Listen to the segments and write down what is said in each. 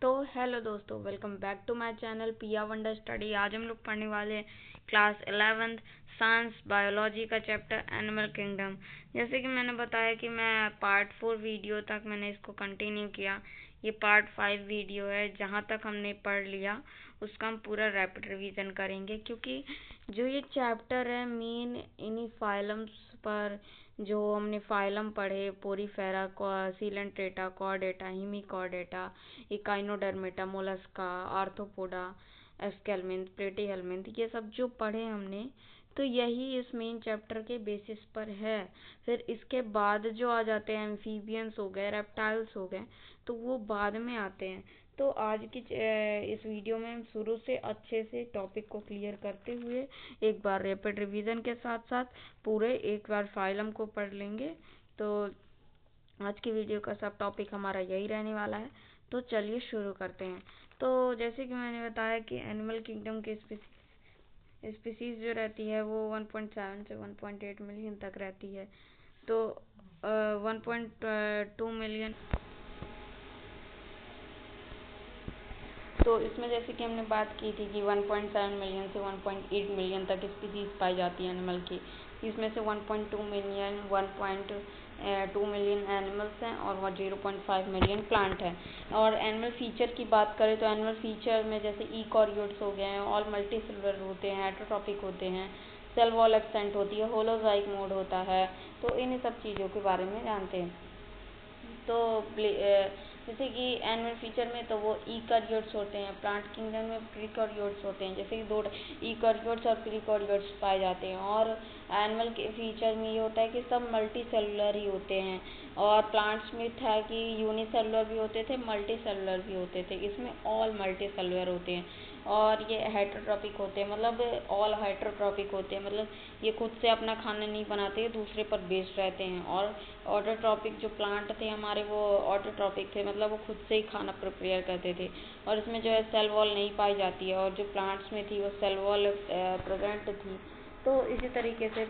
तो हेलो दोस्तों, welcome back to my channel Piya wonder study. आज हम लोग पढ़ने वाले हैं क्लास 11th साइंस बायोलॉजी का चैप्टर एनिमल किंगडम। जैसे कि मैंने बताया कि मैं पार्ट 4 वीडियो तक मैंने इसको कंटिन्यू किया। ये पार्ट 5 वीडियो है। जहाँ तक हमने पढ़ लिया उसका हम पूरा रैपिड रिवीजन करेंगे, क्योंकि जो ये चैप्टर है मेन इन्हीं फाइलम्स पर, जो हमने फाइलम पढ़े Porifera, Coelenterata, Chordata, Hemichordata, Echinodermata, Mollusca, Arthropoda, Aschelminth, Platyhelminth, ये सब जो पढ़े हमने, तो यही इस मेन चैप्टर के बेसिस पर है। फिर इसके बाद जो आ जाते हैं एम्फीबियंस हो गए, रेप्टाइल्स हो गए, तो वो बाद में आते हैं। तो आज की इस वीडियो में हम शुरू से अच्छे से टॉपिक को क्लियर करते हुए एक बार रैपिड रिवीजन के साथ साथ पूरे एक बार फाइलम को पढ़ लेंगे। तो आज की वीडियो का सब टॉपिक हमारा यही रहने वाला है। तो चलिए शुरू करते हैं। तो जैसे कि मैंने बताया कि एनिमल किंगडम के स्पीसीज जो रहती है वो 1.7 से 1.8 मिलियन तक रहती है। तो 1.2 मिलियन, तो इसमें जैसे कि हमने बात की थी कि 1.7 मिलियन से 1.8 मिलियन तक स्पीसीज पाई जाती है एनिमल की। इसमें से 1.2 मिलियन 1.2 मिलियन एनिमल्स हैं और 0.5 मिलियन प्लांट हैं। और एनिमल फीचर की बात करें तो एनिमल फीचर में जैसे ईकॉरियोट्स हो गए हैं, ऑल मल्टीसेलुलर होते हैं, हेटरोट्रॉपिक होते हैं, सेल वॉल एक्सेंट होती है, होलोजाइक मोड होता है। तो इन सब चीज़ों के बारे में जानते हैं। तो जैसे कि एनिमल फीचर में तो वो ईकैरियोट्स होते हैं, प्लांट किंगडम में प्रीकैरियोट्स होते हैं। जैसे कि दो ईकैरियोट्स और प्रीकैरियोट्स पाए जाते हैं। और एनिमल के फीचर में ये होता है कि सब मल्टी सेलुलर ही होते हैं। और प्लांट्स में था कि यूनिसेलुलर भी होते थे, मल्टी सेलुलर भी होते थे। इसमें ऑल मल्टी सेलुलर होते हैं। और ये हेटरोट्रॉपिक होते हैं, मतलब ऑल हेटरोट्रॉपिक होते हैं, मतलब ये खुद से अपना खाना नहीं बनाते, दूसरे पर बेस्ड रहते हैं। और ऑटोट्रॉपिक जो प्लांट थे हमारे, वो ऑटोट्रॉपिक थे, मतलब वो खुद से ही खाना प्रिपेयर करते थे। और इसमें जो है सेल वॉल नहीं पाई जाती है, और जो प्लांट्स में थी वो सेल वॉल प्रेजेंट थी। तो इसी तरीके से,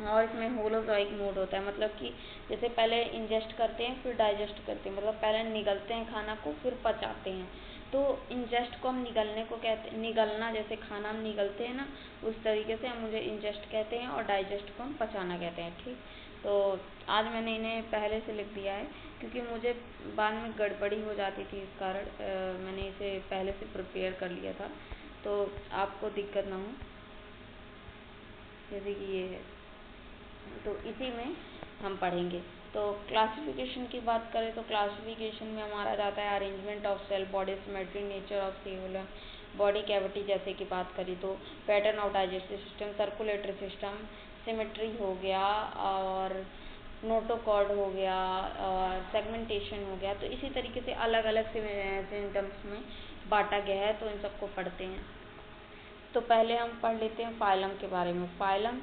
और इसमें होलोजोइक मोड होता है, मतलब कि जैसे पहले इंजेस्ट करते हैं फिर डाइजेस्ट करते हैं, मतलब पहले निगलते हैं खाना को फिर पचाते हैं। तो इंजेस्ट को हम निगलने को कहते हैं, निगलना जैसे खाना हम निगलते हैं ना, उस तरीके से हम मुझे इंजेस्ट कहते हैं, और डाइजेस्ट को हम पचाना कहते हैं। ठीक, तो आज मैंने इन्हें पहले से लिख दिया है, क्योंकि मुझे बाद में गड़बड़ी हो जाती थी, इस कारण मैंने इसे पहले से प्रिपेयर कर लिया था, तो आपको दिक्कत ना हो। जैसे कि ये है, तो इसी में हम पढ़ेंगे। तो क्लासिफिकेशन की बात करें तो क्लासिफिकेशन में हमारा जाता है arrangement of cell, body symmetry, nature of cell, body cavity जैसे कि बात करें तो pattern of digestive system, circulatory system, symmetry हो गया, और नोटोकॉर्ड हो गया, और सेगमेंटेशन हो गया। तो इसी तरीके से अलग अलग सिम्टम्स में बांटा गया है, तो इन सबको पढ़ते हैं। तो पहले हम पढ़ लेते हैं फाइलम के बारे में। फाइलम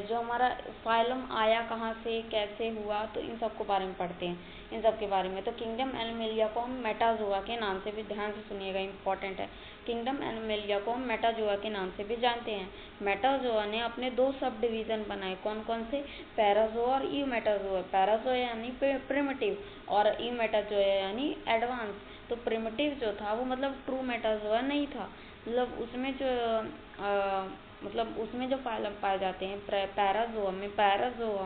जो हमारा फाइलम आया कहाँ से, कैसे हुआ, तो इन सब को बारे में पढ़ते हैं, इन सब के बारे में। तो किंगडम एनिमलिया को हम मेटाजोआ के नाम से भी, ध्यान से सुनिएगा, इम्पोर्टेंट है। किंगडम एनिमलिया को हम मेटाजोआ के नाम से भी जानते हैं। मेटाजोआ ने अपने दो सब डिवीजन बनाए, कौन कौन से, पैराजोआ और ईमेटाजोआ। पैराजोआ यानी प्रिमिटिव, और ईमेटाजोआ यानी एडवांस। तो प्रिमिटिव जो था वो मतलब ट्रू मेटाजोआ नहीं था, मतलब उसमें जो मतलब उसमें जो फाइलम पाए जाते हैं पैराजोआ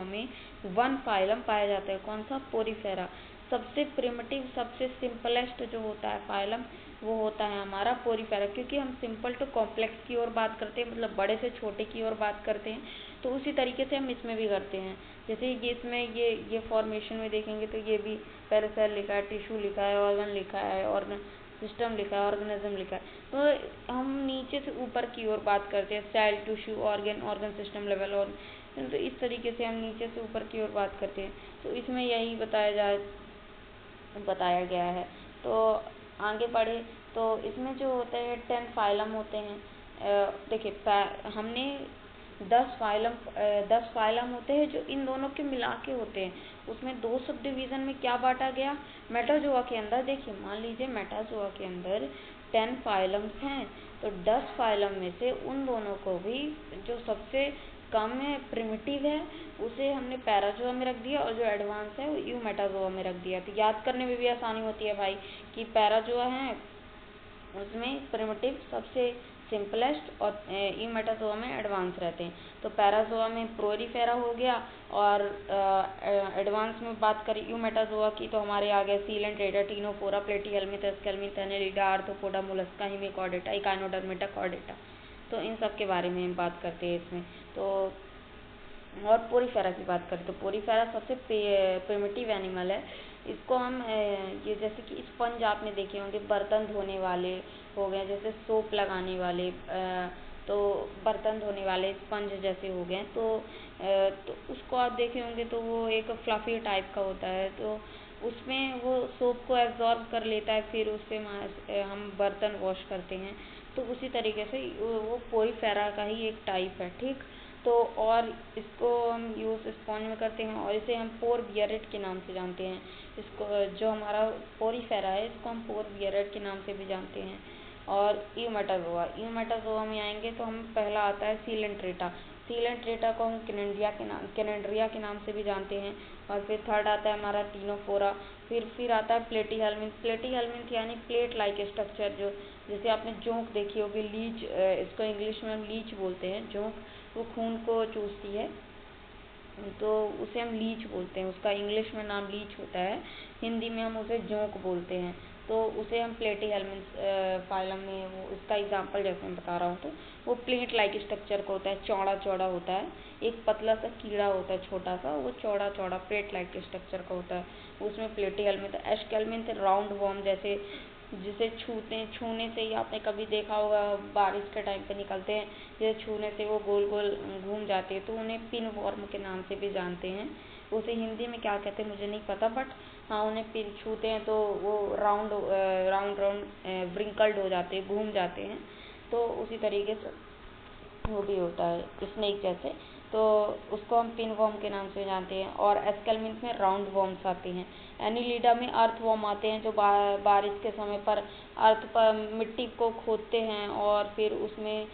में वन फाइलम पाया जाता है, कौन सा, पोरीफेरा। सबसे प्रिमिटिव, सबसे सिंपलेस्ट जो होता है फाइलम, वो होता है हमारा पोरीफेरा। क्योंकि हम सिंपल टू कॉम्प्लेक्स की ओर बात करते हैं, मतलब बड़े से छोटे की ओर बात करते हैं, तो उसी तरीके से हम इसमें भी करते हैं। जैसे ये इसमें ये फॉर्मेशन में देखेंगे तो ये भी पहले सेल लिखा है, टिश्यू लिखा है, ऑर्गन लिखा है, और सिस्टम लिखा है, ऑर्गेनिज्म लिखा है। तो हम नीचे से ऊपर की ओर बात करते हैं, cell, tissue, organ system level, और तो इस तरीके से हम नीचे से ऊपर की ओर बात करते हैं। तो इसमें यही बताया गया है। तो आगे बढ़े तो इसमें जो होते हैं 10 फाइलम होते हैं। देखिए हमने 10 फाइलम होते हैं जो इन दोनों के मिला के होते हैं। उसमें दो सब डिवीज़न में क्या बांटा गया, मेटाजोआ के अंदर, देखिए मान लीजिए मेटाजोआ के अंदर 10 फाइलम्स हैं, तो 10 फाइलम में से उन दोनों को भी, जो सबसे कम है, प्रिमिटिव है, उसे हमने पैराजोआ में रख दिया, और जो एडवांस है वो यूमेटाजोआ में रख दिया। तो याद करने में भी आसानी होती है भाई कि पैराजोआ है उसमें प्रिमिटिव सबसे सिंपलेस्ट और यूमेटाजोआ में एडवांस रहते हैं। तो पैराजोआ में प्रोरीफेरा हो गया, और एडवांस में बात करें यूमेटाजोआ की तो हमारे आ गए Coelenterata, Ctenophora, Platyhelminth, Aschelminth, Annelida, Arthropoda, Mollusca, Hemichordata, Echinodermata, Chordata. तो इन सब के बारे में हम बात करते हैं इसमें। तो और पोरीफेरा की बात करें तो पोरीफेरा सबसे प्रिमिटिव एनिमल है। इसको हम ये जैसे कि स्पंज आपने देखे होंगे, बर्तन धोने वाले हो गए, जैसे सोप लगाने वाले, तो बर्तन धोने वाले स्पंज जैसे हो गए, तो उसको आप देखे होंगे तो वो एक फ्लफी टाइप का होता है, तो उसमें वो सोप को एब्जॉर्ब कर लेता है, फिर उससे हम बर्तन वॉश करते हैं। तो उसी तरीके से वो पोरीफेरा का ही एक टाइप है, ठीक। तो और इसको हम यूज़ स्पॉन्ज में करते हैं, और इसे हम पोर बियरेट के नाम से जानते हैं। इसको जो हमारा पोरीफेरा है इसको हम पोर बियरेट के नाम से भी जानते हैं। और यूमेटाजोआ में आएंगे तो हम पहला आता है सीलेंट्रेटा। सीलेंट्रेटा को हम कैनेंड्रिया के नाम से भी जानते हैं। और फिर थर्ड आता है हमारा टीनोफोरा। फिर आता है प्लेटीहेल्मिंथ यानी प्लेट लाइक स्ट्रक्चर, जो जैसे आपने जोंक देखी होगी, लीच, इसको इंग्लिश में हम लीच बोलते हैं। जोंक वो खून को चूसती है, तो उसे हम लीच बोलते हैं, उसका इंग्लिश में नाम लीच होता है, हिंदी में हम उसे जोंक बोलते हैं। तो उसे हम प्लेटीहेल्मिंथ फाइलम में, वो उसका एग्जांपल जैसे मैं बता रहा हूँ, तो वो प्लेट लाइक स्ट्रक्चर का होता है, चौड़ा चौड़ा होता है, एक पतला सा कीड़ा होता है छोटा सा, वो चौड़ा चौड़ा प्लेट लाइक स्ट्रक्चर का होता है, उसमें प्लेटीहेल्मिंथ। एस्केल्मिंथ राउंड वॉर्म, जैसे जिसे छूने से ही आपने कभी देखा होगा, बारिश के टाइम पे निकलते हैं, जैसे छूने से वो गोल गोल घूम जाते हैं, तो उन्हें पिन वॉर्म के नाम से भी जानते हैं। उसे हिंदी में क्या कहते हैं मुझे नहीं पता, बट हाँ उन्हें पिन छूते हैं तो वो राउंड राउंड राउंड व्रिंकल्ड हो जाते हैं, घूम जाते हैं। तो उसी तरीके से वो भी होता है स्नेक जैसे, तो उसको हम पिन वॉर्म के नाम से जानते हैं। और एस्केल्मिंथ में राउंड वॉर्म्स आते हैं। एनीलिडा में अर्थ वॉर्म आते हैं, जो बारिश के समय पर अर्थ पर मिट्टी को खोदते हैं, और फिर उसमें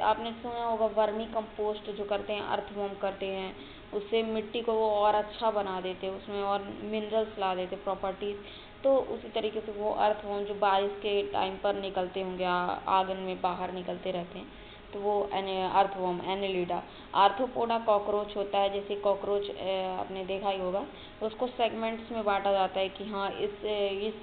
आपने सुना होगा वर्मी कंपोस्ट जो करते हैं, अर्थ वॉर्म करते हैं, उससे मिट्टी को वो और अच्छा बना देते हैं, उसमें और मिनरल्स ला देते प्रॉपर्टीज। तो उसी तरीके से वो अर्थ वॉर्म जो बारिश के टाइम पर निकलते होंगे, आंगन में बाहर निकलते रहते हैं, तो वो अर्थवॉर्म एनेलिडा। आर्थ्रोपोडा कॉकरोच होता है, जैसे कॉकरोच आपने देखा ही होगा, उसको सेगमेंट्स में बांटा जाता है कि हाँ इस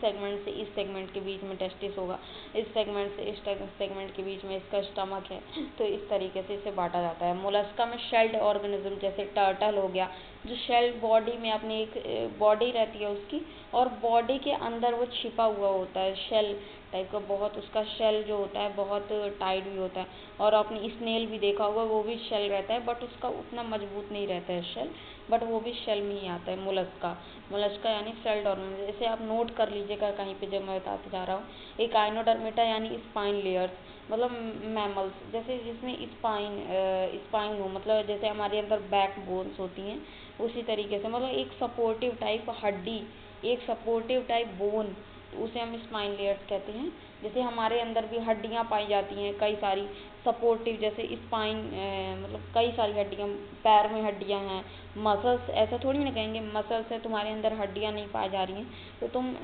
सेगमेंट से इस सेगमेंट के बीच में टेस्टिस होगा, इस सेगमेंट से इस सेगमेंट के बीच में इसका स्टमक है, तो इस तरीके से इसे बांटा जाता है। मोलस्का में शेल्ड ऑर्गेनिज्म, जैसे टर्टल हो गया, जो शेल बॉडी में अपनी एक बॉडी रहती है उसकी, और बॉडी के अंदर वो छिपा हुआ होता है, शेल टाइप का, बहुत उसका शेल जो होता है बहुत टाइट भी होता है। और आपने स्नेल भी देखा होगा, वो भी शेल रहता है, बट उसका उतना मजबूत नहीं रहता है शेल, बट वो भी शेल में ही आता है। मोलस्का यानी शेल्ड ऑर्गेनिज्म, जैसे आप नोट कर लीजिएगा कहीं पे जब मैं बताते जा रहा हूँ। एक आइनोडर्मेटा यानी स्पाइन लेयर्स, मतलब मैमल्स, जैसे जिसमें स्पाइन हो, मतलब जैसे हमारे अंदर बैक बोन्स होती हैं, उसी तरीके से मतलब एक सपोर्टिव टाइप हड्डी, एक सपोर्टिव टाइप बोन, तो उसे हम स्पाइन लेयर्स कहते हैं। जैसे हमारे अंदर भी हड्डियाँ पाई जाती हैं कई सारी सपोर्टिव, जैसे स्पाइन, मतलब कई सारी हड्डियाँ, पैर में हड्डियाँ हैं, मसल्स, ऐसा थोड़ी ना कहेंगे मसल्स है तुम्हारे अंदर हड्डियाँ नहीं पाई जा रही हैं तो तुम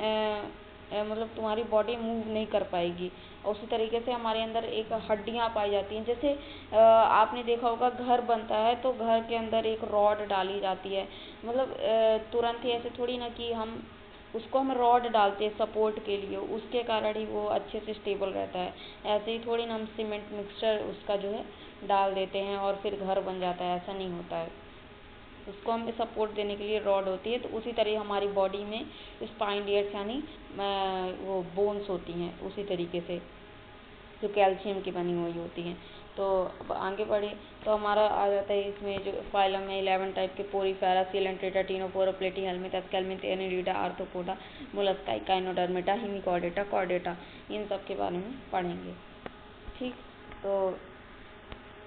मतलब तुम्हारी बॉडी मूव नहीं कर पाएगी। और उसी तरीके से हमारे अंदर एक हड्डियाँ पाई जाती हैं, जैसे आपने देखा होगा घर बनता है तो घर के अंदर एक रॉड डाली जाती है, मतलब तुरंत ही ऐसे थोड़ी ना कि हम उसको हम रॉड डालते हैं सपोर्ट के लिए, उसके कारण ही वो अच्छे से स्टेबल रहता है। ऐसे ही थोड़ी ना हम सीमेंट मिक्सचर उसका जो है डाल देते हैं और फिर घर बन जाता है, ऐसा नहीं होता है। उसको हमें सपोर्ट देने के लिए रॉड होती है। तो उसी तरह हमारी बॉडी में स्पाइन लेयर्स यानी वो बोन्स होती हैं उसी तरीके से, जो कैल्शियम की बनी हुई होती हैं। तो अब आगे बढ़े तो हमारा आ जाता है इसमें जो फाइलम में 11 टाइप के, Porifera, Coelenterata, Ctenophora, Platyhelminth, Aschelminth, Annelida, Arthropoda, Mollusca, Echinodermata, Hemichordata, Chordata, इन सब के बारे में पढ़ेंगे, ठीक। तो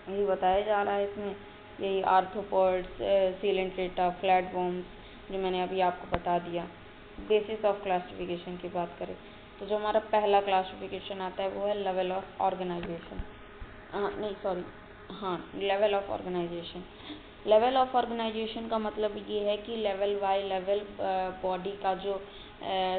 यही बताया जा रहा है इसमें, यही आर्थ्रोपोड्स, सीलेंट्रेटा, फ्लैटवर्म्स, जो मैंने अभी आपको बता दिया। बेसिस ऑफ क्लासिफिकेशन की बात करें तो जो हमारा पहला क्लासिफिकेशन आता है वो है लेवल ऑफ ऑर्गेनाइजेशन, नहीं सॉरी, हाँ, level of organisation. Level of organisation का मतलब ये है कि लेवल बाय लेवल बॉडी का जो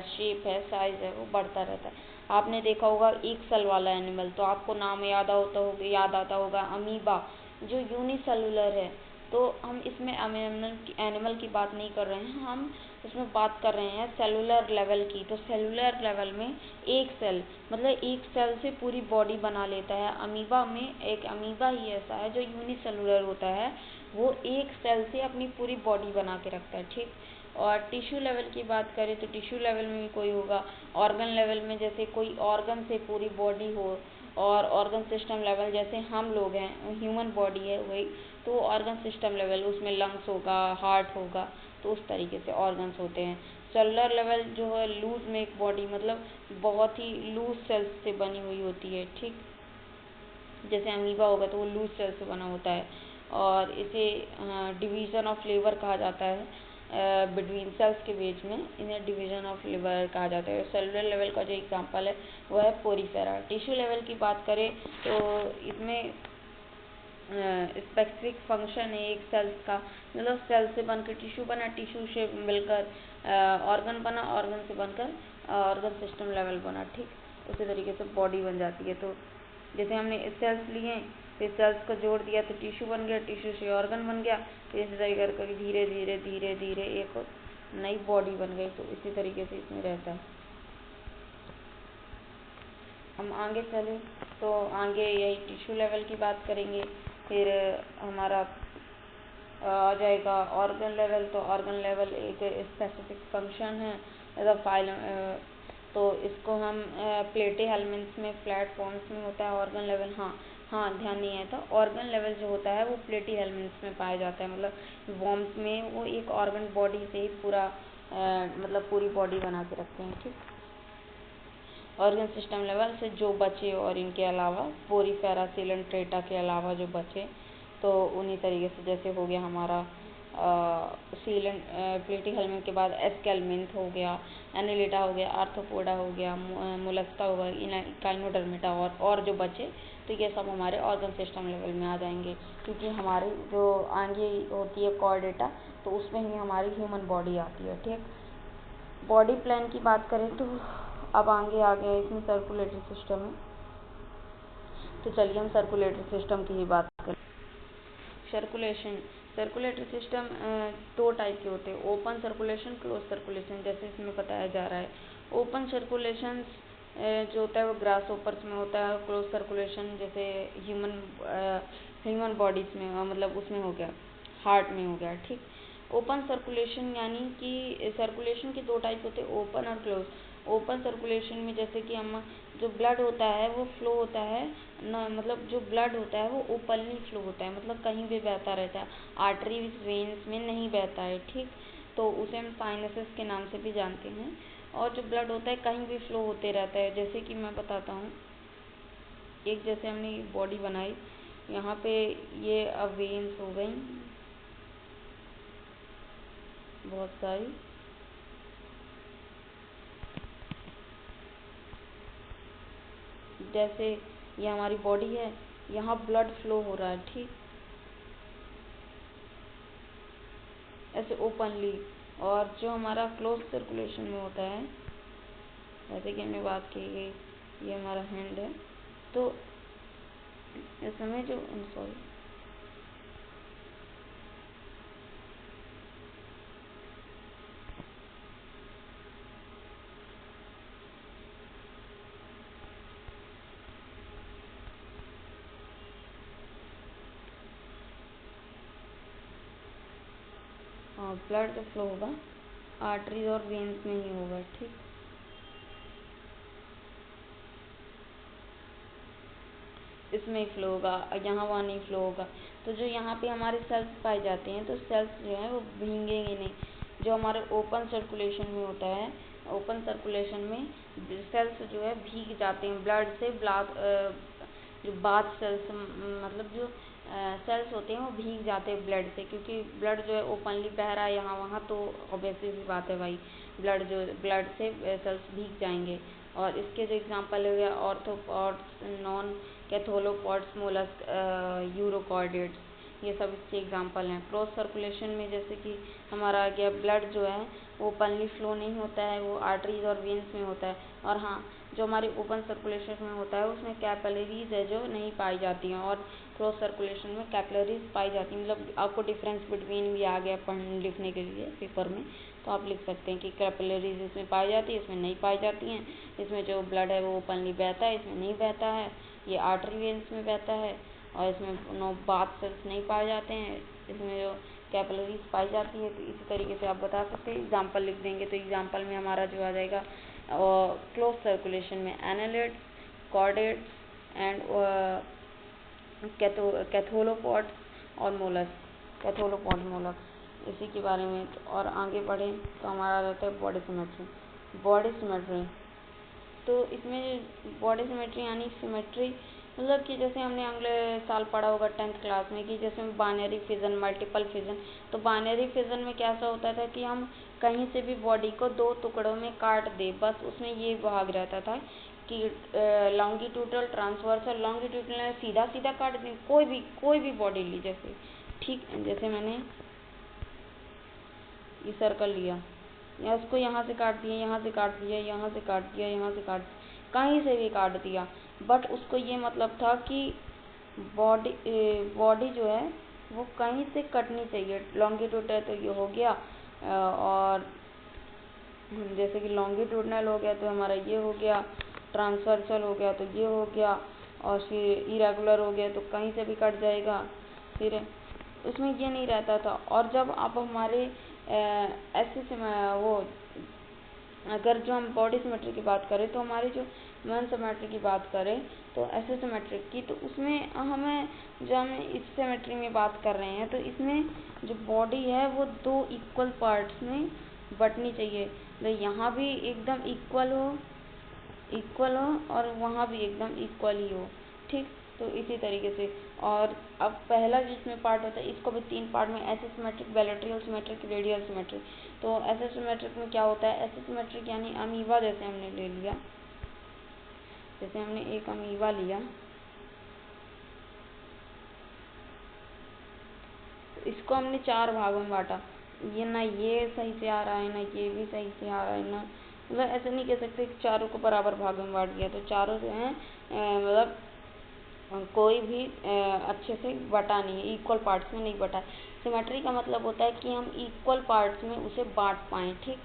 शेप है, साइज है, वो बढ़ता रहता है। आपने देखा होगा एक सेल वाला एनिमल, तो आपको नाम याद आता होगा अमीबा, जो यूनिसेलुलर है। तो हम इसमें एनिमल की बात नहीं कर रहे हैं, हम इसमें बात कर रहे हैं सेलुलर लेवल की। तो सेलुलर लेवल में एक सेल, मतलब एक सेल से पूरी बॉडी बना लेता है। अमीबा में एक अमीबा ही ऐसा है जो यूनिसेलुलर होता है, वो एक सेल से अपनी पूरी बॉडी बना के रखता है, ठीक। और टिश्यू लेवल की बात करें तो टिश्यू लेवल में भी कोई होगा। ऑर्गन लेवल में जैसे कोई ऑर्गन से पूरी बॉडी हो, और ऑर्गन सिस्टम लेवल जैसे हम लोग हैं, ह्यूमन बॉडी है वही, तो ऑर्गन सिस्टम लेवल उसमें लंग्स होगा, हार्ट होगा, तो उस तरीके से ऑर्गन्स होते हैं। सेलुलर लेवल जो है लूज में एक बॉडी, मतलब बहुत ही लूज सेल्स से बनी हुई होती है, ठीक। जैसे अमीबा होगा तो वो लूज सेल से बना होता है, और इसे डिवीज़न ऑफ लेबर कहा जाता है। बिटवीन सेल्स के बीच में इन्हें डिवीज़न ऑफ लेबर कहा जाता है। सेलुलर लेवल का जो एग्जांपल है वो है पोरीफेरा। टिश्यू लेवल की बात करें तो इसमें स्पेसिफिक फंक्शन है एक सेल्स का, मतलब सेल से बनकर टिश्यू बना, टिश्यू से मिलकर ऑर्गन बना, ऑर्गन से बनकर ऑर्गन सिस्टम लेवल बना, ठीक। उसी तरीके से बॉडी बन जाती है। तो जैसे हमने सेल्स लिए, फिर सेल्स को जोड़ दिया तो टिश्यू बन गया, टिश्यू से ऑर्गन बन गया, फिर इसी तरीके करके धीरे धीरे धीरे धीरे एक नई बॉडी बन गई। तो इसी तरीके से इसमें रहता है। हम आगे चलें तो आगे यही टिश्यू लेवल की बात करेंगे। फिर हमारा आ जाएगा ऑर्गन लेवल। तो ऑर्गन लेवल एक स्पेसिफिक फंक्शन है एज फाइलम, तो इसको हम प्लेटी हेलमिन्ट्स में प्लेटफॉर्म्स में होता है ऑर्गन लेवल। हाँ हाँ, ध्यान नहीं है तो ऑर्गन लेवल जो होता है वो प्लेटी हेलमिन्ट्स में पाया जाता है, मतलब वॉर्म्स में वो एक ऑर्गन बॉडी से ही पूरा मतलब पूरी बॉडी बना के रखते हैं, ठीक। ऑर्गन सिस्टम लेवल से जो बचे और इनके अलावा पोरीफेरा सिलेंट्रेटा के अलावा जो बचे, तो उन्हीं तरीके से जैसे हो गया हमारा प्लेटी हेलमिन्थ के बाद एस्केलमिन्थ हो गया, एनिलिडा हो गया, आर्थ्रोपोडा हो गया, मोलस्का हो गया, काइनोडर्मिटा, और जो बचे तो ये सब हमारे ऑर्गन सिस्टम लेवल में आ जाएंगे। क्योंकि हमारी जो आगे होती है कॉर्डेटा, तो उसमें ही हमारी ह्यूमन बॉडी आती है, ठीक। बॉडी प्लान की बात करें तो अब आगे आ गया इसमें सर्कुलेटरी सिस्टम है। तो चलिए हम सर्कुलेटरी सिस्टम की ही बात करें। सर्कुलेशन सर्कुलेटरी सिस्टम दो टाइप के होते हैं, ओपन सर्कुलेशन, क्लोज सर्कुलेशन। जैसे इसमें बताया जा रहा है, ओपन सर्कुलेशन जो होता है वो ग्रास ओपर्स में होता है। क्लोज सर्कुलेशन जैसे ह्यूमन बॉडीज में, मतलब उसमें हो गया, हार्ट में हो गया, ठीक। ओपन सर्कुलेशन यानी कि सर्कुलेशन के दो टाइप होते हैं, ओपन और क्लोज। ओपन सर्कुलेशन में जैसे कि हम जो ब्लड होता है वो फ्लो होता है ना, मतलब जो ब्लड होता है वो ओपनली फ्लो होता है, मतलब कहीं भी बहता रहता है, आर्टरीज वेन्स में नहीं बहता है, ठीक। तो उसे हम साइनसेस के नाम से भी जानते हैं। और जो ब्लड होता है कहीं भी फ्लो होते रहता है। जैसे कि मैं बताता हूँ, एक जैसे हमने बॉडी बनाई, यहाँ पे ये अब वेन्स हो गई बहुत सारी, जैसे ये हमारी बॉडी है, यहाँ ब्लड फ्लो हो रहा है, ठीक, ऐसे ओपनली। और जो हमारा क्लोज सर्कुलेशन में होता है, जैसे कि हमने बात की गई, ये हमारा हैंड है, तो इसमें जो सॉरी हाँ, ब्लड जो फ्लो होगा आर्टरीज और वेन्स में ही होगा, ठीक। इसमें ही फ्लो होगा, यहाँ वहाँ नहीं फ्लो होगा। तो जो यहाँ पे हमारे सेल्स पाए जाते हैं, तो सेल्स जो है वो भीगेंगे नहीं। जो हमारे ओपन सर्कुलेशन में होता है, ओपन सर्कुलेशन में सेल्स जो है भीग जाते हैं ब्लड से। जो बाथ सेल्स, मतलब जो सेल्स होते हैं वो भीग जाते हैं ब्लड से, क्योंकि ब्लड जो है ओपनली बह रहा है यहाँ वहाँ, तो ऑब्वियसली सी बात है भाई ब्लड से वेसल्स भीग जाएंगे। और इसके जो एग्जांपल हो गया ऑर्थ्रोपॉड्स, नॉन कैथोलोपॉड्स, मोलस्क, यूरोकॉर्डेट्स, ये सब इसके एग्जांपल हैं। क्रॉस सर्कुलेशन में जैसे कि हमारा आ गया ब्लड जो है वो ओपनली फ्लो नहीं होता है, वो आर्टरीज और वेन्स में होता है। और हाँ, जो हमारे ओपन सर्कुलेशन में होता है उसमें कैपिलरीज है जो नहीं पाई जाती हैं, और क्रॉस सर्कुलेशन में कैपिलरीज पाई जाती हैं। मतलब आपको डिफरेंस बिटवीन भी आ गया पढ़ने लिखने के लिए पेपर में, तो आप लिख सकते हैं कि कैपिलरीज इसमें पाई जाती है, इसमें नहीं पाई जाती हैं। इसमें जो ब्लड है वो ओपनली बहता है, इसमें नहीं बहता है। ये आर्टरी वेन्स में बहता है, और इसमें नो बाथ सेल्स नहीं पाए जाते हैं, इसमें जो कैपिलरीज पाई जाती है। तो इसी तरीके से आप बता सकते हैं, एग्जाम्पल लिख देंगे। तो एग्जाम्पल में हमारा जो आ जाएगा क्लोज सर्कुलेशन में एनालिड्स, कॉर्डेट्स एंड कैथोलोपॉड्स और मोलस्क, इसी के बारे में। और आगे बढ़े तो हमारा रहता है बॉडी सिमेट्री। तो इसमें बॉडी सिमेट्री यानी सिमेट्री मतलब कि जैसे हमने अगले साल पढ़ा होगा 10th क्लास में कि जैसे बाइनरी फिजन, मल्टीपल फिजन। तो बाइनरी फिजन में कैसा होता था कि हम कहीं से भी बॉडी को 2 टुकड़ों में काट दे, बस उसमें ये भाग रहता था कि लॉन्गिट्यूडल, ट्रांसवर्सल। लॉन्गिट्यूडल सीधा सीधा काट दें, कोई भी बॉडी ली, जैसे ठीक जैसे मैंने ये सर्कल लिया, या उसको यहाँ से काट दिया, यहाँ से काट दिया, यहाँ से काट दिया, यहाँ से काट, कहीं से भी काट दिया, बट उसको ये मतलब था कि बॉडी जो है वो कहीं से कटनी चाहिए। लॉन्गिट्यूडल तो ये हो गया, और जैसे कि लॉन्गिट्यूडनल हो गया तो हमारा ये हो गया, ट्रांसवर्सल हो गया तो ये हो गया, और फिर इरेगुलर हो गया तो कहीं से भी कट जाएगा। फिर उसमें ये नहीं रहता था। और जब आप हमारे ऐसे से वो अगर जो हम बॉडी सिमेट्री की बात करें तो हमारी जो मन सिमेट्री की बात करें तो ऐसे सिमेट्रिक की, तो उसमें हमें जो हम इस सिमेट्री में बात कर रहे हैं तो इसमें जो बॉडी है वो 2 इक्वल पार्ट्स में बटनी चाहिए। तो यहाँ भी एकदम इक्वल हो और वहाँ भी एकदम इक्वल ही हो, ठीक। तो इसी तरीके से। और अब पहला जिसमें पार्ट होता है इसको भी 3 पार्ट में, asymmetric, bilateral symmetric, radial symmetric. तो एसिमेट्रिक में क्या होता है, एसिमेट्रिक यानी अमीबा जैसे हमने ले लिया, जैसे हमने एक अमीबा लिया, तो इसको हमने 4 भागों में बांटा। ये ना ये सही से आ रहा है, ना ये भी सही से आ रहा है, ना मतलब ऐसे नहीं कह सकते कि चारों को बराबर भागों में बांट दिया। तो चारों जो हैं मतलब कोई भी अच्छे से बटा नहीं है, इक्वल पार्ट्स में नहीं बटा। सिमेट्री का मतलब होता है कि हम इक्वल पार्ट्स में उसे बांट पाएँ, ठीक।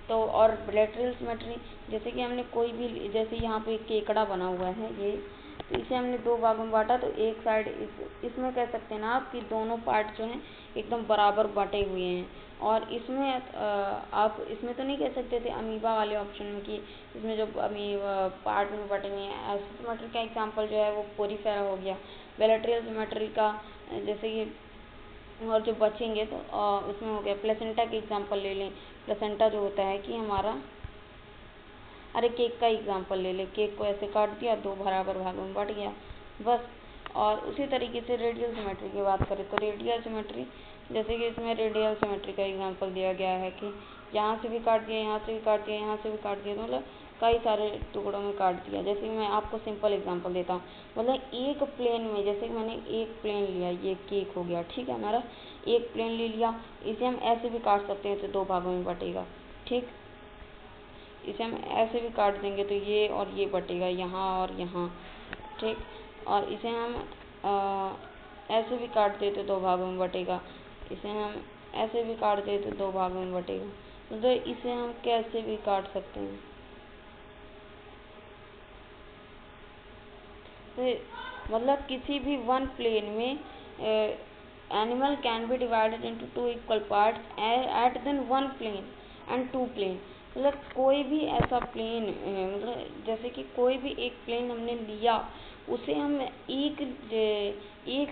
तो और लैटरल सिमेट्री जैसे कि हमने कोई भी, जैसे यहाँ पे केकड़ा बना हुआ है ये, तो इसे हमने 2 भागों में बांटा, तो एक साइड इसमें कह सकते हैं ना आप कि दोनों पार्ट जो हैं एकदम बराबर बटे हुए हैं। और इसमें आप इसमें तो नहीं कह सकते थे अमीबा वाले ऑप्शन में कि इसमें जो पार्ट में बटे हुए हैं। सिमेट्री का एग्जांपल जो है वो पोरीफेरा हो गया। बायलैटरल सिमेट्री का जैसे कि और जो बचेंगे तो उसमें हो गया प्लेसेंटा के एग्जांपल ले लें। प्लेसेंटा जो होता है कि हमारा, अरे केक का एग्जांपल ले ले, केक को ऐसे काट दिया, 2 बराबर भागों में बट गया, बस। और उसी तरीके से रेडियल सिमेट्री की बात करें तो रेडियल सिमेट्री जैसे कि इसमें रेडियल सिमेट्री का एग्जांपल दिया गया है कि यहाँ से भी काट दिया, यहाँ से भी काट दिया, यहाँ से भी काट दिया, तो मतलब कई सारे टुकड़ों में काट दिया। जैसे कि मैं आपको सिंपल एग्जांपल देता हूँ, मतलब एक प्लेन में, जैसे कि मैंने एक प्लेन लिया, ये केक हो गया, ठीक है, हमारा एक प्लेन ले लिया, इसे हम ऐसे भी काट सकते हैं तो 2 भागों में बटेगा, ठीक। इसे हम ऐसे भी काट देंगे तो ये और ये बटेगा, यहाँ और यहाँ, ठीक। और इसे हम ऐसे भी काट दे तो 2 भागों में बटेगा, इसे हम ऐसे भी काट दे तो 2 भागों में बटेगा। तो इसे हम कैसे भी काट सकते हैं। तो मतलब किसी भी वन प्लेन में animal can be divided into 2 equal parts at than one plane and 2 plane. मतलब कोई भी ऐसा प्लेन, मतलब जैसे कि कोई भी एक प्लेन हमने लिया, उसे हम एक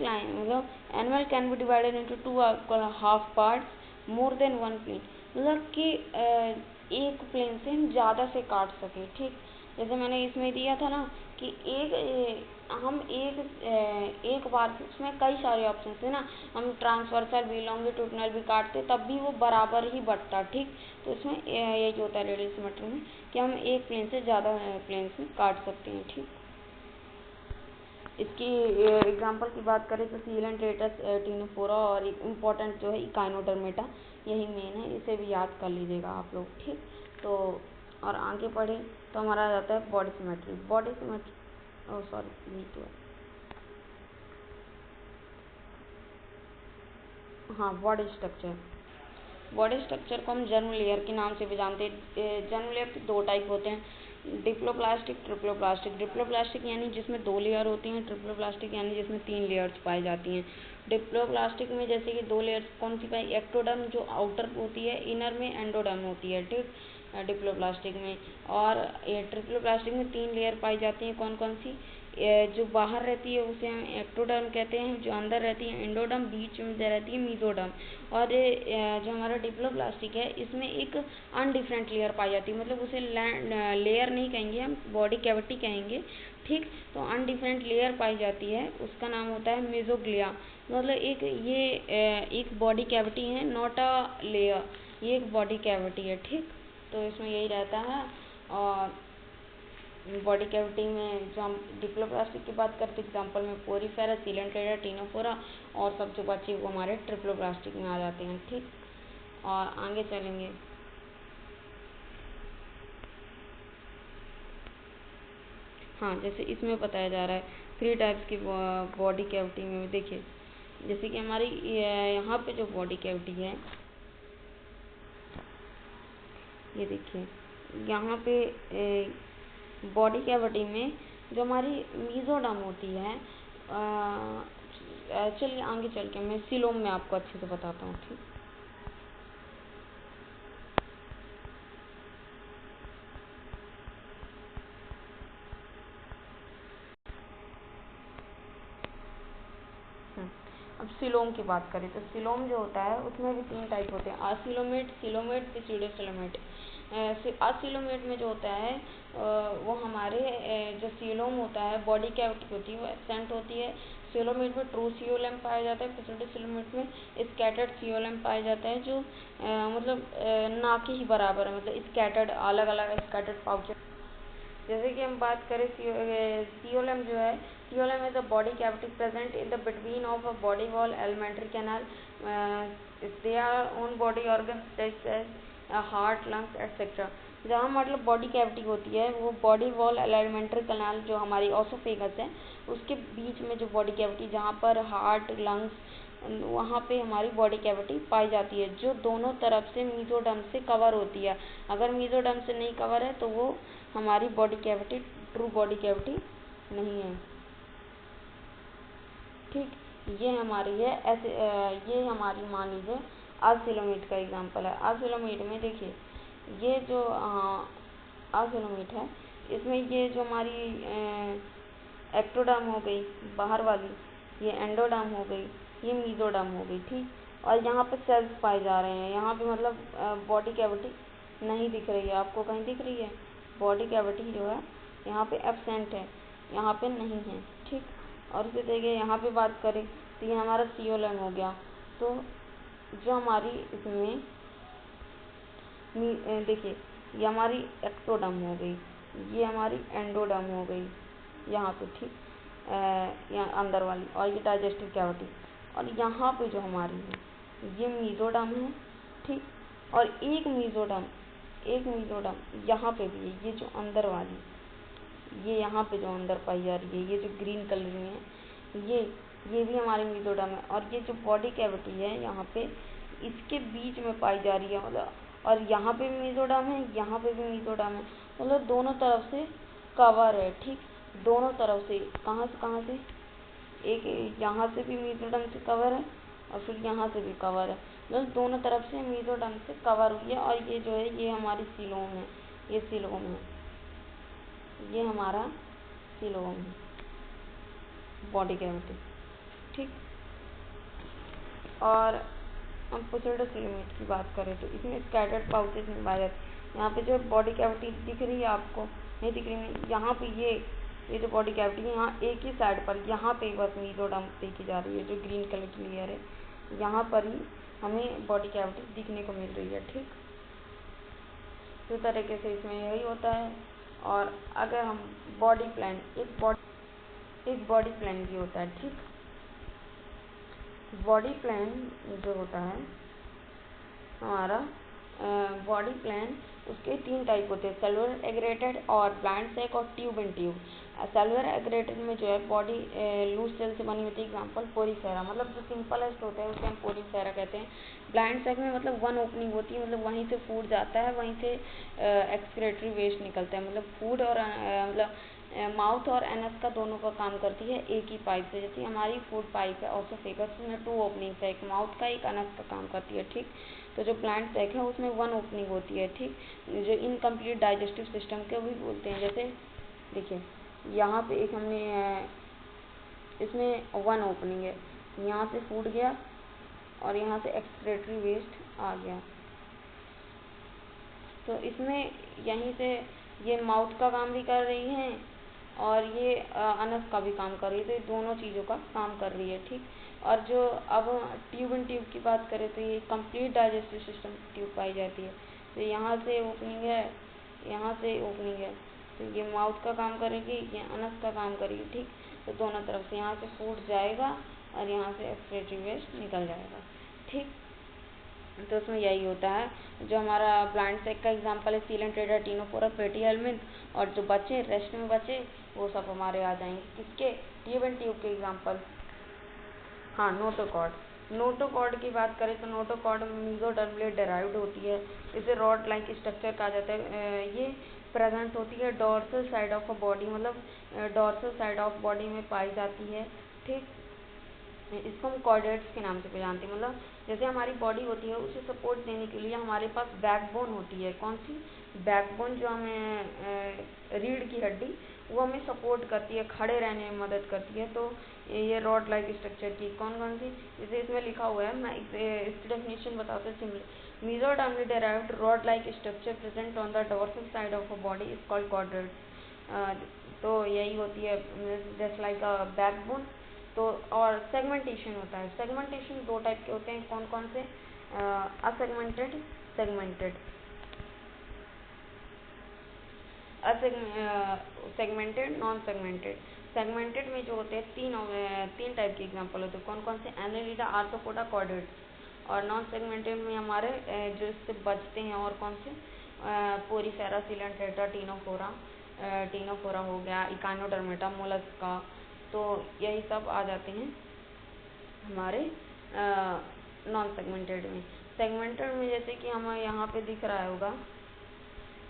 लाइन, मतलब animal can be divided into 2 half parts more than one plane. मतलब कि एक प्लेन से हम ज़्यादा से काट सकें, ठीक। जैसे मैंने इसमें दिया था ना कि हम एक बार उसमें कई सारे ऑप्शन थे ना, हम ट्रांसवर्सल भी लॉन्गिट्यूडनल भी काटते तब भी वो बराबर ही बढ़ता, ठीक। तो इसमें यही होता है रेडियल सिमेट्री में कि हम एक प्लेन से ज़्यादा प्लेन में काट सकते हैं, ठीक। इसकी एग्जांपल की बात करें तो सीलेंट्रेटस टिनोफोरा और इम्पोर्टेंट जो है इकाइनोडर्मेटा, यही मेन है, इसे भी याद कर लीजिएगा आप लोग, ठीक। तो और आगे बढ़े तो हमारा आ जाता है body symmetry. Body symmetry sorry यही तो है, हाँ, बॉडी स्ट्रक्चर। बॉडी स्ट्रक्चर को हम जर्म लेयर के नाम से भी जानते हैं। जर्म लेयर के दो टाइप होते हैं, डिप्लोप्लास्टिक, ट्रिप्लोप्लास्टिक। डिप्लोप्लास्टिक यानी जिसमें दो लेयर होती हैं, ट्रिप्लोप्लास्टिक यानी जिसमें तीन लेयर्स पाई जाती हैं। डिप्लोप्लास्टिक में जैसे कि दो लेयर्स कौन सी पाई, एक्टोडर्म जो आउटर होती है, इनर में एंडोडर्म होती है, ठीक, डिप्लोप्लास्टिक में। और ट्रिप्लोप्लास्टिक में तीन लेयर पाई जाती हैं, कौन कौन सी, जो बाहर रहती है उसे हम एक्टोडर्म कहते हैं, जो अंदर रहती है एंडोडर्म, बीच में रहती है मीजोडर्म। और जो हमारा डिप्लोप्लास्टिक है इसमें एक अनडिफरेंट लेयर पाई जाती है, मतलब उसे लेयर नहीं कहेंगे, हम बॉडी कैविटी कहेंगे, ठीक। तो अनडिफरेंट लेयर पाई जाती है, उसका नाम होता है मेसोग्लिया। मतलब एक बॉडी कैविटी है, नॉट अ लेयर, ये एक बॉडी कैविटी है, ठीक। तो इसमें यही रहता है। और बॉडी कैविटी में जो हम डिप्लोप्लास्टिक की बात करते हैं एग्जाम्पल में पोरीफेरस, सीलेंट्रेटा, टिनोफोरा और सब जो बचे वो हमारे ट्रिप्लोप्लास्टिक में आ जाते हैं, ठीक। और आगे चलेंगे, हाँ, जैसे इसमें बताया जा रहा है 3 टाइप्स की बॉडी कैविटी में। देखिए जैसे कि हमारी यहाँ पे जो बॉडी कैविटी है, ये देखिए यहाँ पे बॉडी कैविटी में जो हमारी मीजोडर्म होती है, चलिए आगे चल के मैं सीलोम में आपको अच्छे से बताता हूँ, ठीक। अब सिलोम की बात करें तो सिलोम जो होता है उसमें भी 3 टाइप होते हैं, आसिलोमेट, सिलोमेट, स्यूडोसिलोमेट। आसिलोमेट में जो होता है वो हमारे जो सिलोम होता है, बॉडी कैविटी होती है वो एब्सेंट होती है। सिलोमेट में ट्रू सियोलेम पाया जाता है, स्यूडोसिलोमेट में स्कैटर्ड सियोलेम पाया जाता है, जो मतलब ना के ही बराबर है, मतलब स्कैटर्ड, अलग अलग स्कैटर्ड पाउच। जैसे कि हम बात करें सियोलम जो है, सियोलम is a body cavity present in the between of a body wall alimentary canal, they our own body organ such as heart, lungs etcetera. जहाँ मतलब बॉडी कैविटी होती है वो बॉडी वॉल एलिमेंट्री कैनाल जो हमारी ऑसोफेगस है उसके बीच में जो बॉडी कैविटी जहाँ पर हार्ट, लंग्स, वहाँ पे हमारी बॉडी कैविटी पाई जाती है, जो दोनों तरफ से मीजोडर्म से कवर होती है। अगर मीजोडर्म से नहीं कवर है तो वो हमारी body cavity true body cavity नहीं है, ठीक। ये हमारी है ऐसे ये हमारी मान लीजिए आसिलोमेट का एग्जांपल है। आसिलोमेट में देखिए ये जो आसिलोमेट है इसमें ये जो हमारी एक्टोडर्म हो गई बाहर वाली, ये एंडोडर्म हो गई, ये मीजोडर्म हो गई, ठीक। और यहाँ पे सेल्स पाए जा रहे हैं, यहाँ पे मतलब बॉडी कैविटी नहीं दिख रही है, आपको कहीं दिख रही है बॉडी कैविटी जो है यहाँ पे एब्सेंट है, यहाँ पे नहीं है, ठीक। और इसे देखिए यहाँ पे बात करें तो ये हमारा सियोलम हो गया। तो जो हमारी इसमें देखिए ये हमारी एक्टोडर्म हो गई, ये हमारी एंडोडर्म हो गई यहाँ पे, ठीक। यहाँ अंदर वाली, और ये डाइजेस्टिव कैविटी। और यहाँ पे जो हमारी है ये मीजोडर्म है, ठीक। और एक मीजोडर्म यहाँ पे भी है, ये जो अंदर वाली, ये यहाँ पे जो अंदर पाई जा रही है, ये जो ग्रीन कलर में है, ये भी हमारी मीजोडर्म है। और ये जो बॉडी कैविटी है यहाँ पे इसके बीच में पाई जा रही है, मतलब, और यहाँ पे भी मीजोडर्म है, यहाँ पे भी मीजोडर्म है, मतलब दोनों तरफ से कवर है, ठीक। दोनों तरफ से, कहाँ से, एक यहाँ से भी मीजोडर्म से कवर है और फिर यहाँ से भी कवर है, मतलब दोनों तरफ से मीजोडर्म से कवर हुई है। और ये जो है ये हमारी सिलोम है, ये सिलोम है, ये हमारा सिलोम है, बॉडी कैविटी, ठीक। और हम पोस्यूडोसिलोमेट की बात करें तो इसमें स्कैटर्ड पाउचेस में पाए जाते हैं, यहाँ पे जो बॉडी कैविटी दिख रही है आपको, नहीं दिख रही है, यहाँ पे ये जो बॉडी कैविटी है यहाँ एक ही साइड पर, यहाँ पे बस मीजोडर्म देखी जा रही है, जो ग्रीन कलर की लेयर है यहाँ पर ही हमें बॉडी कैविटी दिखने को मिल रही है। ठीक, तो तरीके से इसमें यही होता है। और अगर हम बॉडी प्लान, एक बॉडी प्लान भी होता है। ठीक, बॉडी प्लान जो होता है हमारा बॉडी प्लान, उसके 3 टाइप होते हैं, सेलुलर एग्रेटेड और ब्लाइंड सैक और ट्यूब एंड ट्यूब। सेलुलर एग्रेटेड में जो है बॉडी लूज सेल से बनी होती है, एग्जांपल पोरीफेरा, मतलब जो सिंपलेस्ट होता है उसे हम पोरीफेरा कहते हैं। ब्लाइंड सैक में मतलब वन ओपनिंग होती है, मतलब वहीं से फूड जाता है, वहीं से एक्सक्रेटरी वेस्ट निकलता है, मतलब फूड और मतलब माउथ और एनस का दोनों का काम करती है एक ही पाइप से। जैसे हमारी फूड पाइप है ऑसोफेगस में 2 ओपनिंग्स है, एक माउथ का एक एनस का काम करती है। ठीक, तो जो प्लांट सैक है उसमें 1 ओपनिंग होती है। ठीक, जो इनकम्प्लीट डाइजेस्टिव सिस्टम के भी बोलते हैं। जैसे देखिए यहाँ पे एक हमने इसमें 1 ओपनिंग है, यहाँ से फूड गया और यहाँ से एक्सक्रेटरी वेस्ट आ गया, तो इसमें यहीं से ये माउथ का काम भी कर रही हैं और ये अनस का भी काम कर रही है, तो ये दोनों चीज़ों का काम कर रही है। ठीक, और जो अब ट्यूब एंड ट्यूब की बात करें तो ये कंप्लीट डाइजेस्टिव सिस्टम ट्यूब पाई जाती है। तो यहाँ से ओपनिंग है, यहाँ से ओपनिंग है, तो ये माउथ का काम करेगी, ये अनस का काम करेगी। ठीक, तो दोनों तरफ से यहाँ से फूड जाएगा और यहाँ से एक्सक्रेटरी वेस्ट निकल जाएगा। ठीक, तो उसमें यही होता है। जो हमारा ब्लाइंड सैक का एग्जांपल है सीलेंट्रेटा, टीनोफोरा, प्लेटी हेलमिंथ, और जो बचे रेस्ट में बचे वो सब हमारे आ जाएंगे किसके, ट्यूब एंड ट्यूब के एग्जांपल। हाँ, नोटोकॉर्ड। नोटोकॉर्ड की बात करें तो नोटोकॉर्ड मीजोडर्मले डेराइव्ड होती है, इसे रॉड लाइक स्ट्रक्चर कहा जाता है। ये प्रेजेंट होती है dorsal side of a body, मतलब डोर्सल साइड ऑफ बॉडी में पाई जाती है। ठीक, इसको हम कॉर्डेट्स के नाम से भी जानते हैं, मतलब जैसे हमारी बॉडी होती है उसे सपोर्ट देने के लिए हमारे पास बैकबोन होती है। कौन सी बैकबोन, जो हमें रीढ़ की हड्डी, वो हमें सपोर्ट करती है, खड़े रहने में मदद करती है। तो ये रॉड लाइक स्ट्रक्चर की कौन कौन सी, जैसे इसमें लिखा हुआ है, मैं इसकी डेफिनेशन बताते simply, mesodermally derived rod like structure present on the dorsal side of a body is called chordates. तो यही होती है जस्ट लाइक अ बैकबोन। तो और सेगमेंटेशन होता है, सेगमेंटेशन 2 टाइप के होते हैं, कौन कौन से, asegmented, segmented. Segmented, non segmented. Segmented में जो होते हैं 3 टाइप के एग्जांपल होते हैं, कौन कौन से, एनेलिडा, आर्थ्रोपोडा, कॉर्डेट्स। और नॉन सेगमेंटेड में हमारे जो इससे बचते हैं और कौन से, पोरीफेरा, सीलेंट्रेटा, टीनोफोरा हो गया, इकाइनोडर्मेटा, मोलस्का, तो यही सब आ जाते हैं हमारे नॉन सेगमेंटेड में। सेगमेंटेड में जैसे कि हमें यहाँ पे दिख रहा होगा,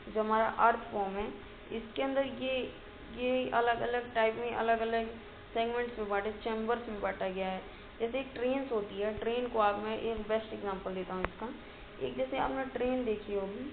जो हमारा अर्थ फॉर्म है इसके अंदर ये अलग अलग टाइप में अलग अलग सेगमेंट्स में बांटे, चैम्बर्स में बांटा गया है। जैसे एक ट्रेन होती है, ट्रेन को आप, मैं एक बेस्ट एग्जांपल देता हूँ इसका। एक जैसे आपने ट्रेन देखी होगी,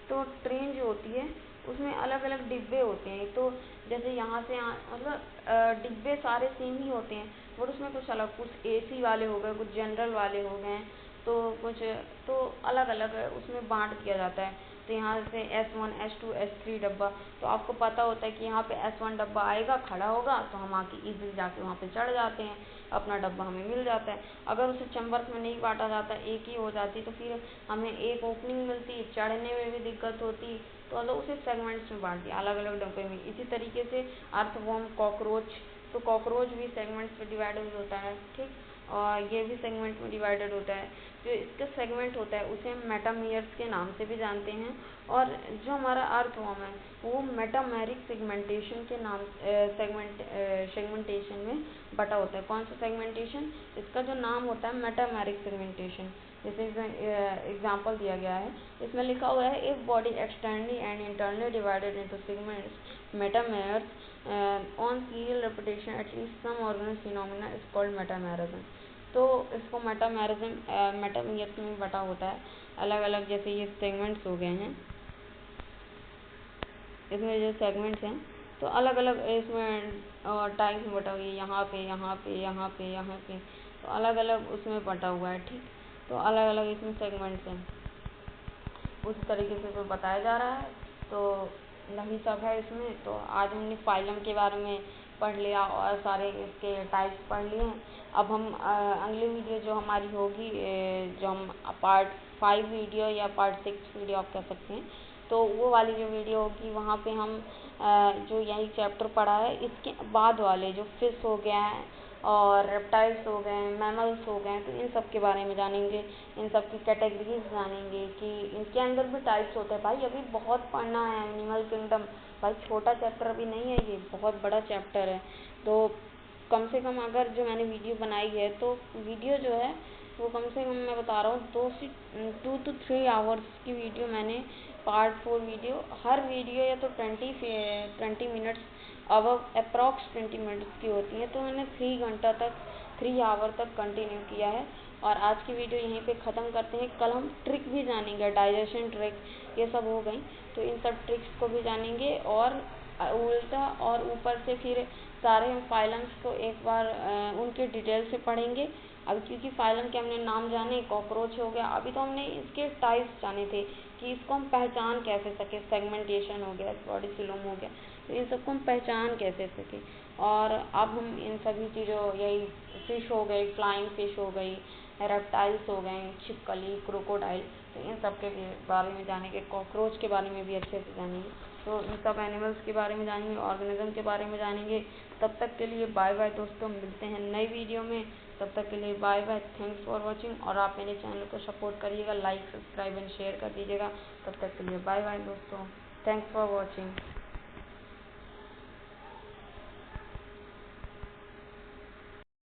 तो ट्रेन जो होती है उसमें अलग अलग डिब्बे होते हैं। तो जैसे यहाँ से मतलब डिब्बे सारे सेम ही होते हैं, बट उसमें कुछ अलग, कुछ एसी वाले हो गए, कुछ जनरल वाले हो गए, तो कुछ तो अलग अलग उसमें बांट दिया जाता है। तो यहाँ से S1, S2, S3 डब्बा, तो आपको पता होता है कि यहाँ पे S1 डब्बा आएगा, खड़ा होगा, तो हम आके इजीली जाके वहाँ पे चढ़ जाते हैं, अपना डब्बा हमें मिल जाता है। अगर उसे चैम्बर्स में नहीं बांटा जाता, एक ही हो जाती, तो फिर हमें एक ओपनिंग मिलती, चढ़ने में भी दिक्कत होती, तो मतलब उसे सेगमेंट्स में बांट दिया, अलग अलग डब्बे में। इसी तरीके से अर्थवर्म, कॉकरोच, तो कॉकरोच भी सेगमेंट्स में डिवाइडेड होता है। ठीक, और ये भी सेगमेंट में डिवाइडेड होता है। जो इसका सेगमेंट होता है उसे हम मेटामेयर्स के नाम से भी जानते हैं। और जो हमारा अर्थवर्म है वो मेटामेरिक सेगमेंटेशन के नाम सेगमेंटेशन में बटा होता है। कौन सा सेगमेंटेशन, इसका जो नाम होता है मेटामेरिक सेगमेंटेशन। जैसे एग्जाम्पल दिया गया है, इसमें लिखा हुआ है, if body externally and internally divided into segments metameres on serial repetition at least some organic phenomena is called metamerism. तो इसको मेटामेयर्स में बटा होता है अलग अलग, जैसे ये सेगमेंट्स हो गए हैं, इसमें जो सेगमेंट्स हैं तो अलग अलग इसमें टाइप में बटा हुआ है, यहाँ पे यहाँ पे यहाँ पे यहाँ पे, तो अलग अलग उसमें बटा हुआ है। ठीक, तो अलग अलग इसमें सेगमेंट्स हैं। उस तरीके से जो बताया जा रहा है। तो यही सब है इसमें। तो आज हमने फाइलम के बारे में पढ़ लिया और सारे इसके टाइप्स पढ़ लिए हैं। अब हम अगली वीडियो जो हमारी होगी, जो हम पार्ट 5 वीडियो या पार्ट 6 वीडियो आप कह सकते हैं, तो वो वाली जो वीडियो होगी वहाँ पे हम जो यही चैप्टर पढ़ा है इसके बाद वाले जो फिश हो गया है और रेप्टाइल्स हो गए, मैमल्स हो गए, तो इन सब के बारे में जानेंगे, इन सब की कैटेगरीज जानेंगे कि इनके अंदर भी टाइप्स होते हैं। भाई अभी बहुत पढ़ना है एनिमल किंगडम, भाई छोटा चैप्टर अभी नहीं है, ये बहुत बड़ा चैप्टर है। तो कम से कम अगर जो मैंने वीडियो बनाई है, तो वीडियो जो है वो कम से कम मैं बता रहा हूँ 2 to 3 आवर्स की वीडियो मैंने, पार्ट 4 वीडियो, हर वीडियो या तो 20 मिनट्स, अब अप्रॉक्स 20 मिनट्स की होती है, तो मैंने 3 आवर तक कंटिन्यू किया है। और आज की वीडियो यहीं पे ख़त्म करते हैं। कल हम ट्रिक भी जानेंगे, डाइजेशन ट्रिक, ये सब हो गई, तो इन सब ट्रिक्स को भी जानेंगे और उल्टा और ऊपर से फिर सारे हम फाइलम्स को एक बार उनके डिटेल से पढ़ेंगे। अब क्योंकि फाइलम के हमने नाम जाने, कॉकरोच हो गया, अभी तो हमने इसके टाइप्स जाने थे कि इसको हम पहचान कैसे सके, सेगमेंटेशन हो गया, स्पॉडिसिलम हो गया, तो इन सबको हम पहचान कैसे सके। और अब हम इन सभी चीज़ों, यही फिश हो गई, फ्लाइंग फिश हो गई, रेप्टाइल्स हो गए, छिपकली, क्रोकोडाइल, तो इन सब के बारे में जानेंगे, कॉकरोच के बारे में भी अच्छे से जानेंगे, तो इन सब एनिमल्स के बारे में जानेंगे, ऑर्गेनिज्म के बारे में जानेंगे। तब तक के लिए बाय बाय दोस्तों, मिलते हैं नई वीडियो में। तब तक के लिए bye bye, thanks for watching. और आप मेरे चैनल को सपोर्ट करिएगा, लाइक, सब्सक्राइब एंड शेयर कर दीजिएगा। तब तक के लिए बाय बाय दोस्तों, थैंक्स फॉर वॉचिंग।